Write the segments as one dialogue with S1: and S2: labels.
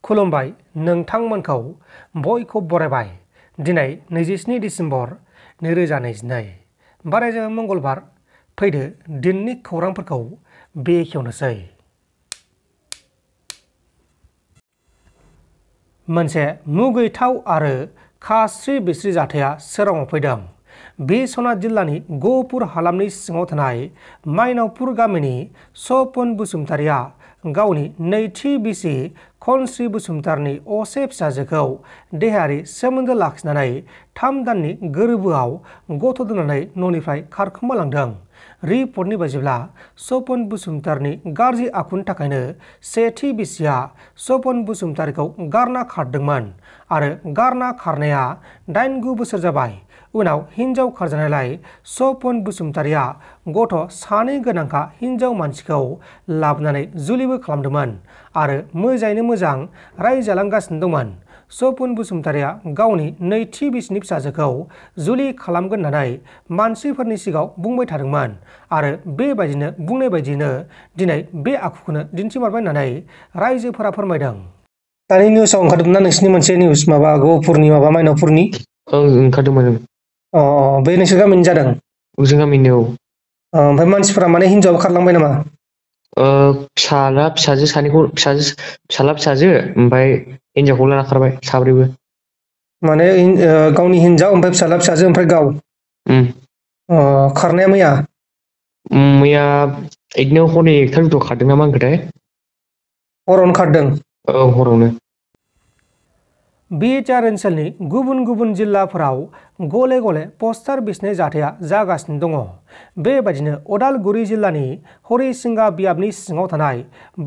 S1: खुलुमबाय नोंथांमोनखौ बयखौ बरायबाय। दिनै 27 डिसेम्बर 2022 बारायजों मंगलबार। फैदो दिननि खौरांफोरखौ बेखेवनोसै। मोनसे मुगैथाव आरो खास्रि बिस्रि जाथाया सोराङाव फैदों। बिश्वनाथ जिल्लानि गहपुर हालामनि सिङाव थानाय माइनावपुर गामिनि सपन बसुमतारिया गावनि नैथि बिसि खनस्रि बसुमतारिनि असे फिसाजोखौ देहायारि सोमोन्दो लाखिनानै 3 दाननि गोरबोआव गथ' दोननानै न'निफ्राय खारखोमालांदों। रिपर्टनि बायदिब्ला सपन बसुमतारिनि गाज्रि आखुनि थाखायनो सेथि बिसिया सपन बसुमतारिखौ गारना खारदोंमोन आरो गारना खारनाया 8-9 बोसोर जाबाय। उनाव हिन्जाव खारजानायलाय सपन बसुमतारिया गथ' 2 गोनांखा हिन्जाव मानसिखौ लाबोनानै जुलिबो खालामदोंमोन आरो मोजाङैनो मोजां रायजालांगासिनो दंमोन। सपन बसुमतारिया गावनि नैथि बिसिनि फिसाजोखौ जुलि खालामगोन होननानै मानसिफोरनि सिगाङाव बुंबाय थादोंमोन आरो बेबायदिनो बुंनाय बायदियैनो दिनै बे आखुखौनो दिन्थिमारबाय होननानै रायजोफोरा फोरमायदों। दानि निउसाव ओंखारदोंमोन ना नोंसिनि मोनसे निउस माबा गहपुरनि माबा माइनावपुरनि?
S2: ओंखारदोंमोन।
S1: बे नोंसोर गामिनि जादों?
S2: जों गामिनि।
S1: ओमफ्राय मानसिफोरा माने हिन्जावाबो खारलांबाय नामा?
S2: फिसाला फिसाजो सानैखौ फिसाला फिसाजो ओमफ्राय हिन्जावखौ लाना खारबाय 3
S1: माने गावनि हिन्जाव ओमफ्राय फिसाला फिसाजो ओमफ्राय गाव। खारनाया मैया
S2: बिदिनो हरनि 1 खारदों नामा होनखोथाय।
S1: हरावनो खारदों?
S2: औ हरावनो।
S1: बिटिआर ओनसोलनि गुबुन गुबुन जिल्लाफोराव गले गले पस्टार बिसिनाय जाथाया जागासिनो दङ। बेबायदिनो उदालगुरि जिल्लानि हरिसिंगा बियाबनि सिङाव थानाय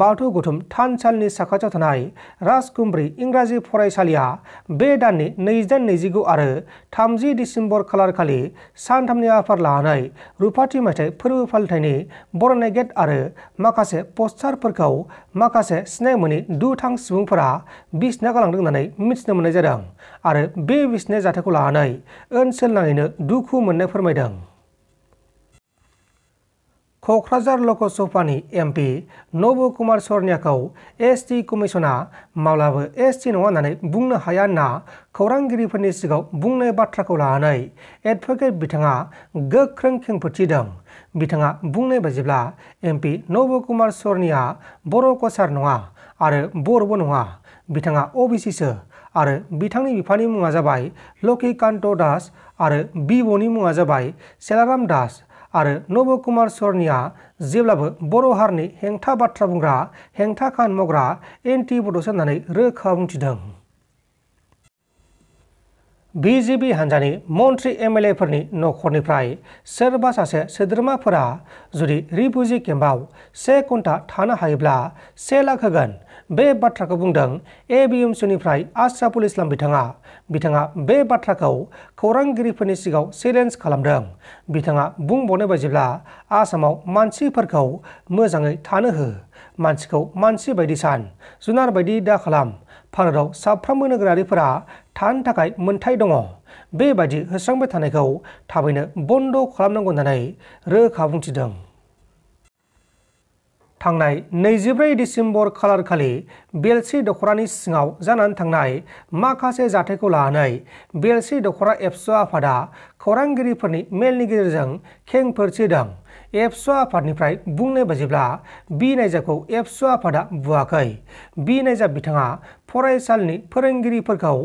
S1: बाथौ गुथुम थानसालिनि साखाथियाव थानाय राजकुमब्रि इंराजि फरायसालिया बे दाननि 28-29 आरो 30 डिसेम्बर खालारखालि सानथामनि आफाद लानानै रुपाथि मायथाइ फोरबो फालिथायनि बरायनाय गेट आरो माखासे पस्टारफोरखौ माखासे सिनाय मोनै दुथां सुबुंफोरा बिसिना गालांदों होननानै मिथिनो मोननाय जादों आरो बे बिसिनाय जाथायखौ लानानै ओनसोल नाङैनो दुखु मोननाय फोरमायदों। क'क्राझार लकसभानि एमपि नब कुमार सर्नियाखौ एसटि कमिसना माब्लाबो एसटि नङा होननानै बुंनो हाया होनना खौरांगिरिफोरनि सिगाङाव बुंनाय बाथ्राखौ लानानै एडभोकेट बिथाङा गोख्रों खेंफोरथि होदों। बिथाङा बुंनाय बायदिब्ला एमपि नब कुमार सर्निया बर' कसार नङा आरो बर'बो नङा। बिथाङा अबिसिसो आरो बिथांनि बिफानि मुङा जाबाय लक्ष्मीकान्त दास आरो बिब'नि मुङा जाबाय सेलाराम दास आरो नब कुमार सर्निया जेब्लाबो बर' हारिनि हेंथा बाथ्रा बुंग्रा, हेंथा खामानि मावग्रा एन्टि बड'सो होननानै रोखा बुंथिदों। बिजेपि हान्जानि मन्त्रि एमएलएफोरनि न'खरनिफ्राय सोरबा सासे सोद्रोमाफोरा जुदि रिफुजि केम्पआव 1 घन्टा थानो हायोब्ला 1 लाख होगोन। बे बाथ्राखौ बुंदों एबिएमसुनिफ्राय आशराफुल इस्लाम बिथाङा। बिथाङा बे बाथ्राखौ खौरांगिरिफोरनि सिगाङाव चेलेन्ज खालामदों। बिथाङा बुंबावनाय बायदिब्ला आसामाव मानसिफोरखौ मोजाङै थानो हो, मानसिखौ मानसि बायदि सान, जुनार बायदि दा खालाम। भारताव साफ्रोमबो नोगोरारिफोरा थानो थाखाय मोन्थाय दङ। बेबायदि होस्रांबाय थानायखौ थाबैनो बन्द खालामनांगौ होननानै रोखा बुंथिदों। थांनाय 24 डिसेम्बर खालारखालि बेलस्रि दख'रानि सिङाव जानानै थांनाय माखासे जाथायखौ लानानै बेलस्रि दख'रा एबसु आफादा खौरांगिरिफोरनि मेलनि गेजेरजों खेंफोरथि होदों। एबसु आफादनिफ्राय बुंनाय बायदिब्ला बि नायजाबखौ एबसु आफादा बुवाखै। बि नायजाब बिथाङा फरायसालिनि फोरोंगिरिफोरखौ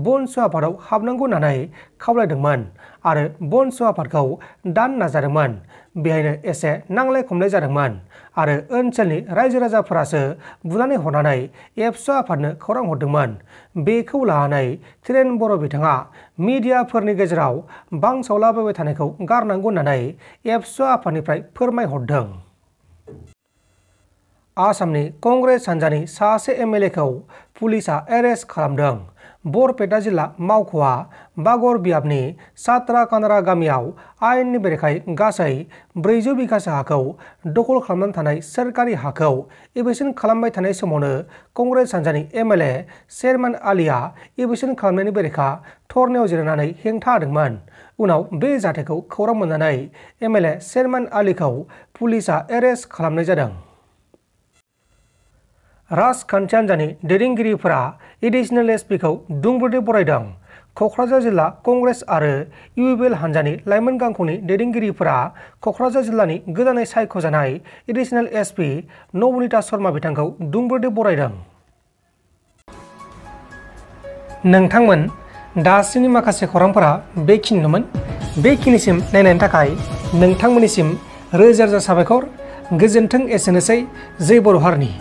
S1: बनसु आफादाव हाबनांगौ होननानै खावलायदोंमोन आरो बनसु आफादखौ दान नाजादोंमोन। बेहायनो एसे नांलाय खमलाय जादोंमोन आरो ओनसोलनि रायजो राजाफोरासो बुनानै हरनानै एबसु आफादनो खौरां हरदोंमोन। बेखौ लानानै थिरेन बर' बिथाङा मिडियाफोरनि गेजेराव बांसावलाबायबाय थानायखौ गारनांगौ होननानै एबसु आफादनिफ्राय फोरमायहरदों। आसामनि कंग्रेस हान्जानि सासे एमएलएखौ पुलिसआ एरेस्ट खालामदों। बरपेटा जिल्ला मावख'आ बागर बियाबनि सात्रा कानारा गामियाव आयेननि बेरेखायै गासै 400 बिघासो हाखौ दखल खालामनानै थानाय सोरखारि हाखौ इभिक्सन खालामबाय थानाय समावनो कंग्रेस हान्जानि एमएलए शेरमान आलीआ इभिक्सन खालामनायनि बेरेखा धरनायाव जिरायनानै हेंथा होदोंमोन। उनाव बे जाथायखौ खौरां मोननानै एमएलए शेरमान आलीखौ पुलिसआ एरेस्ट खालामनाय जादों। राजखान्थि हान्जानि दैदेनगिरिफोरा एडिशनेल एसपि खौ दुंब्रुदै बरायदों। क'क्राझार जिल्ला कंग्रेस आरो इउपिएल हान्जानि लाइमोन गांखंनि दैदेनगिरिफोरा क'क्राझार जिल्लानि गोदानै सायख'जानाय एडिशनेल एसपि नवनीता शर्मा बिथांखौ दुंब्रुदै बरायदों। नोंथांमोन दासिमनि माखासे खौरांफोरा बेखिनिनोमोन। बेखिनिसिम नायनायनि थाखाय नोंथांमोननिसिम रोजा रोजा साबायखर। गोजोन्थों। एसेनोसै। जै बर' हारिनि।